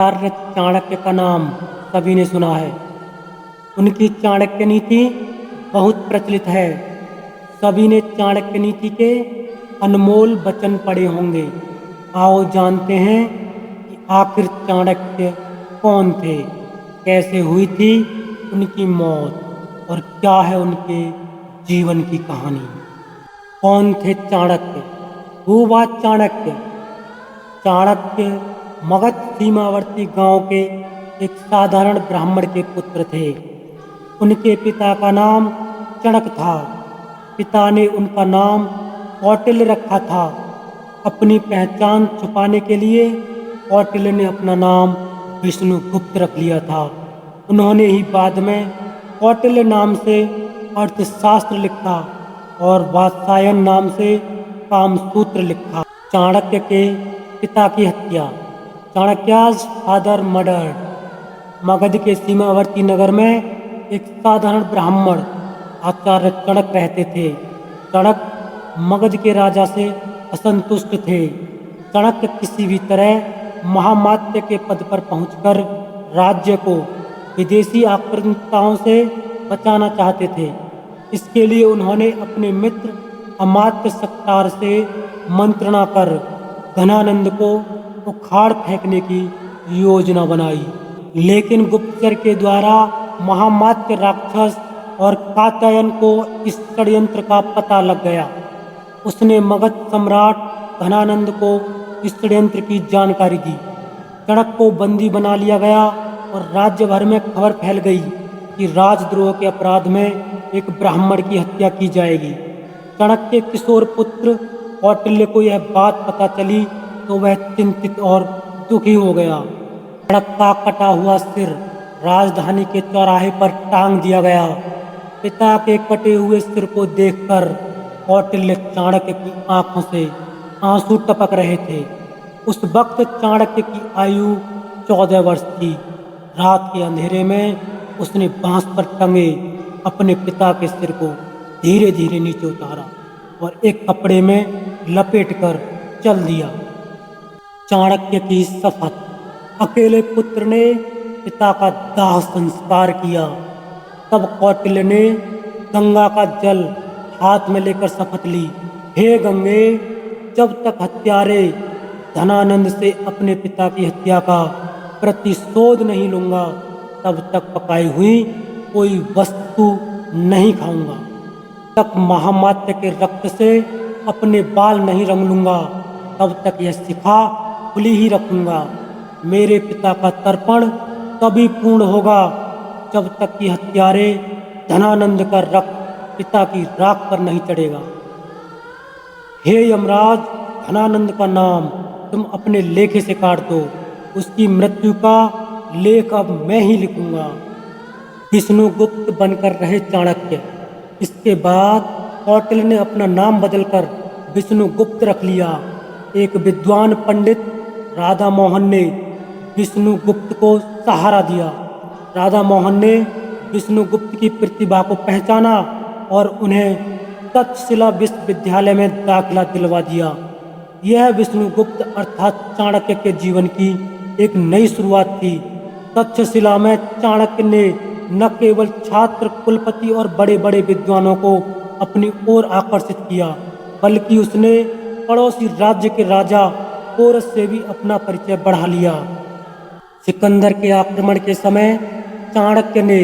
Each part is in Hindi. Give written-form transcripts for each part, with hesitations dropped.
आचार्य चाणक्य का नाम सभी ने सुना है। उनकी चाणक्य नीति बहुत प्रचलित है। सभी ने चाणक्य नीति के अनमोल वचन पढ़े होंगे। आओ जानते हैं कि आखिर चाणक्य कौन थे, कैसे हुई थी उनकी मौत और क्या है उनके जीवन की कहानी। कौन थे चाणक्य? वो बात चाणक्य। चाणक्य मगध सीमावर्ती गांव के एक साधारण ब्राह्मण के पुत्र थे। उनके पिता का नाम चणक था। पिता ने उनका नाम कौटिल्य रखा था। अपनी पहचान छुपाने के लिए कौटिल्य ने अपना नाम विष्णुगुप्त रख लिया था। उन्होंने ही बाद में कौटिल्य नाम से अर्थशास्त्र लिखा और वात्सायन नाम से कामसूत्र लिखा। चाणक्य के पिता की हत्या। चाणक्याज फादर मर्डर्ड। मगध के सीमावर्ती नगर में एक साधारण ब्राह्मण आचार्य चणक रहते थे। चणक मगध के राजा से असंतुष्ट थे। चाणक्य किसी भी तरह महामात्य के पद पर पहुंचकर राज्य को विदेशी आक्रांताओं से बचाना चाहते थे। इसके लिए उन्होंने अपने मित्र अमात्य सक्तार से मंत्रणा कर धनानंद को उखाड़ फेंकने की योजना बनाई। लेकिन गुप्तचर के द्वारा महामात्य राक्षस और कात्यायन को इस षड्यंत्र का पता लग गया। उसने मगध सम्राट धनानंद को इस षड्यंत्र की जानकारी दी। चणक को बंदी बना लिया गया और राज्य भर में खबर फैल गई कि राजद्रोह के अपराध में एक ब्राह्मण की हत्या की जाएगी। चणक के किशोर पुत्र कौटिल्य को यह बात पता चली तो वह चिंतित और दुखी हो गया। चणक का कटा हुआ सिर राजधानी के चौराहे पर टांग दिया गया। पिता के कटे हुए सिर को देखकर कौटिल्य चाणक्य की आंखों से आंसू टपक रहे थे। उस वक्त चाणक्य की आयु 14 वर्ष थी। रात के अंधेरे में उसने बांस पर टंगे अपने पिता के सिर को धीरे धीरे नीचे उतारा और एक कपड़े में लपेटकर चल दिया। चाणक्य की शपथ। अकेले पुत्र ने पिता का दाह संस्कार किया। तब कौटिल्य ने गंगा का जल हाथ में लेकर शपथ ली, हे गंगे, जब तक हत्यारे धनानंद से अपने पिता की हत्या का प्रतिशोध नहीं लूंगा तब तक पकाई हुई कोई वस्तु नहीं खाऊंगा। तक महामात्य के रक्त से अपने बाल नहीं रंग लूंगा तब तक यह शिखा खुली ही रखूंगा। मेरे पिता का तर्पण तभी पूर्ण होगा जब तक कि हत्यारे धनानंद का रक्त पिता की राख पर नहीं चढ़ेगा। हे यमराज, धनानंद का नाम तुम अपने लेखे से काट दो। उसकी मृत्यु का लेख अब मैं ही लिखूंगा। विष्णुगुप्त बनकर रहे चाणक्य। इसके बाद कौटिल्य ने अपना नाम बदलकर विष्णुगुप्त रख लिया। एक विद्वान पंडित राधा मोहन ने विष्णुगुप्त को सहारा दिया। राधा मोहन ने विष्णुगुप्त की प्रतिभा को पहचाना और उन्हें तक्षशिला विश्वविद्यालय में दाखिला दिलवा दिया। यह विष्णुगुप्त अर्थात चाणक्य के जीवन की एक नई शुरुआत थी। तक्षशिला में चाणक्य ने न केवल छात्र, कुलपति और बड़े बड़े विद्वानों को अपनी ओर आकर्षित किया, बल्कि उसने पड़ोसी राज्य के राजा पोरस से भी अपना परिचय बढ़ा लिया। सिकंदर के आक्रमण के समय चाणक्य ने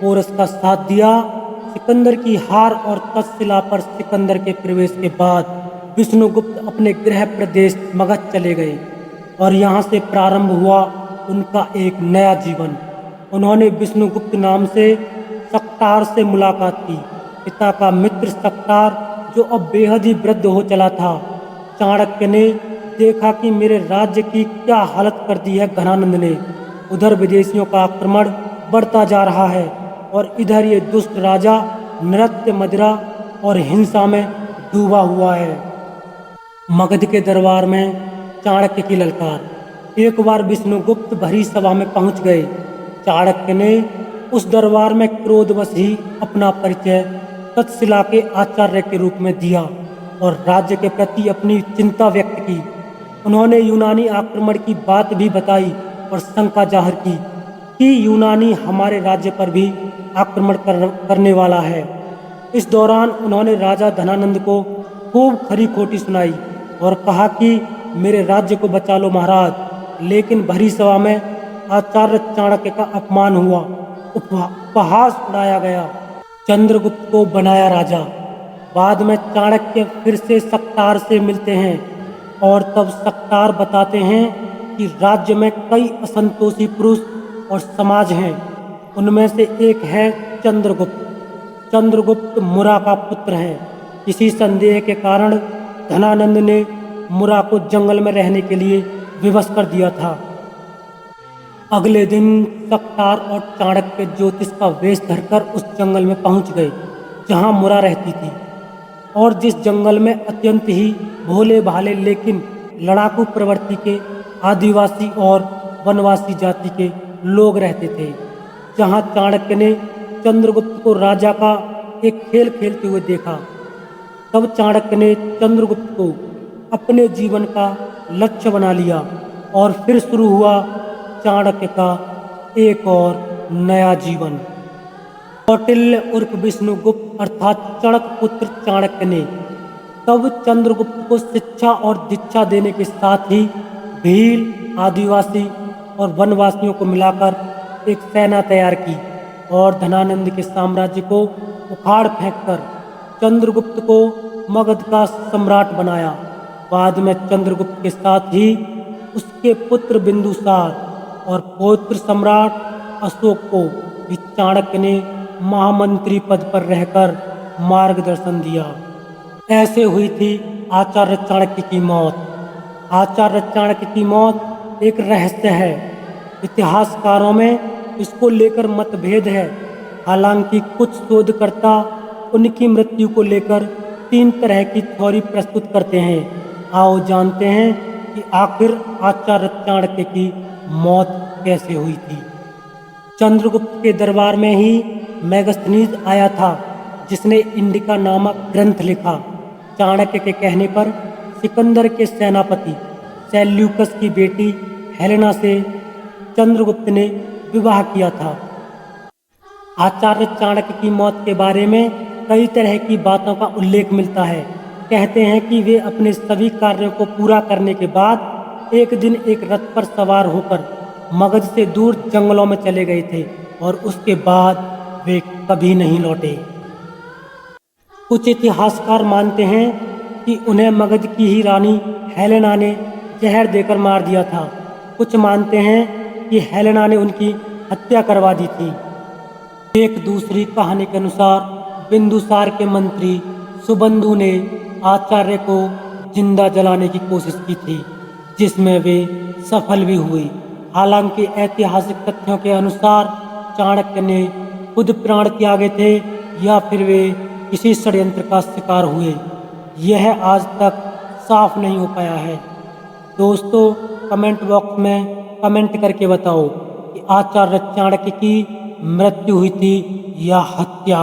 पोरस का साथ दिया। सिकंदर की हार और तक्षशिला पर सिकंदर के प्रवेश के बाद विष्णुगुप्त अपने गृह प्रदेश मगध चले गए और यहाँ से प्रारंभ हुआ उनका एक नया जीवन। उन्होंने विष्णुगुप्त नाम से सक्तार से मुलाकात की। पिता का मित्र सक्तार जो अब बेहद ही वृद्ध हो चला था। चाणक्य ने देखा कि मेरे राज्य की क्या हालत कर दी है धनानंद ने। उधर विदेशियों का आक्रमण बढ़ता जा रहा है और इधर ये दुष्ट राजा नृत्य, मदिरा और हिंसा में डूबा हुआ है। मगध के दरबार में चाणक्य की ललकार। एक बार विष्णुगुप्त भरी सभा में पहुंच गए। चाणक्य ने उस दरबार में क्रोधवश ही अपना परिचय तक्षशिला के आचार्य के रूप में दिया और राज्य के प्रति अपनी चिंता व्यक्त की। उन्होंने यूनानी आक्रमण की बात भी बताई और शंका जाहिर की कि यूनानी हमारे राज्य पर भी आक्रमण करने वाला है। इस दौरान उन्होंने राजा धनानंद को खूब खरी खोटी सुनाई और कहा कि मेरे राज्य को बचा लो महाराज। लेकिन भरी सभा में आचार्य चाणक्य का अपमान हुआ, उपहास उड़ाया गया। चंद्रगुप्त को बनाया राजा। बाद में चाणक्य फिर से सक्तार से मिलते हैं और तब सक्तार बताते हैं कि राज्य में कई असंतोषी पुरुष और समाज हैं। उनमें से एक है चंद्रगुप्त। चंद्रगुप्त मुरा का पुत्र है। किसी संदेह के कारण धनानंद ने मुरा को जंगल में रहने के लिए विवश कर दिया था। अगले दिन सक्तार और चाणक्य ज्योतिष का वेश धरकर उस जंगल में पहुंच गए जहां मुरा रहती थी, और जिस जंगल में अत्यंत ही भोले भाले लेकिन लड़ाकू प्रवृत्ति के आदिवासी और वनवासी जाति के लोग रहते थे। जहां चाणक्य ने चंद्रगुप्त को राजा का एक खेल खेलते हुए देखा, तब चाणक्य ने चंद्रगुप्त को अपने जीवन का लक्ष्य बना लिया और फिर शुरू हुआ चाणक्य का एक और नया जीवन। कौटिल्य उर्फ विष्णुगुप्त अर्थात चणक पुत्र चाणक्य ने तब चंद्रगुप्त को शिक्षा और दीक्षा देने के साथ ही भील, आदिवासी और वनवासियों को मिलाकर एक सेना तैयार की और धनानंद के साम्राज्य को उखाड़ फेंककर चंद्रगुप्त को मगध का सम्राट बनाया। बाद में चंद्रगुप्त के साथ ही उसके पुत्र बिंदुसार और पौत्र सम्राट अशोक को भी चाणक्य ने महामंत्री पद पर रहकर मार्गदर्शन दिया। ऐसे हुई थी आचार्य चाणक्य की मौत। आचार्य चाणक्य की मौत एक रहस्य है। इतिहासकारों में इसको लेकर मतभेद है। हालांकि कुछ शोधकर्ता उनकी मृत्यु को लेकर 3 तरह की थ्योरी प्रस्तुत करते हैं। आओ जानते हैं कि आखिर आचार्य चाणक्य की मौत कैसे हुई थी। चंद्रगुप्त के दरबार में ही मेगस्थनीज आया था, जिसने इंडिका नामक ग्रंथ लिखा। चाणक्य के कहने पर सिकंदर के सेनापति सेल्यूकस की बेटी हेलेना से चंद्रगुप्त ने विवाह किया था। आचार्य चाणक्य की मौत के बारे में कई तरह की बातों का उल्लेख मिलता है। कहते हैं कि वे अपने सभी कार्यों को पूरा करने के बाद एक दिन एक रथ पर सवार होकर मगध से दूर जंगलों में चले गए थे और उसके बाद वे कभी नहीं लौटे। कुछ इतिहासकार मानते हैं कि उन्हें मगध की ही रानी हेलेना ने जहर देकर मार दिया था। कुछ मानते हैं कि हेलेना ने उनकी हत्या करवा दी थी। एक दूसरी कहानी के अनुसार बिंदुसार के मंत्री सुबंधु ने आचार्य को जिंदा जलाने की कोशिश की थी, जिसमें वे सफल भी हुई। हालांकि ऐतिहासिक तथ्यों के अनुसार चाणक्य ने खुद प्राण त्यागे थे या फिर वे किसी षड्यंत्र का शिकार हुए, यह आज तक साफ नहीं हो पाया है। दोस्तों, कमेंट बॉक्स में कमेंट करके बताओ कि आचार्य चाणक्य की मृत्यु हुई थी या हत्या।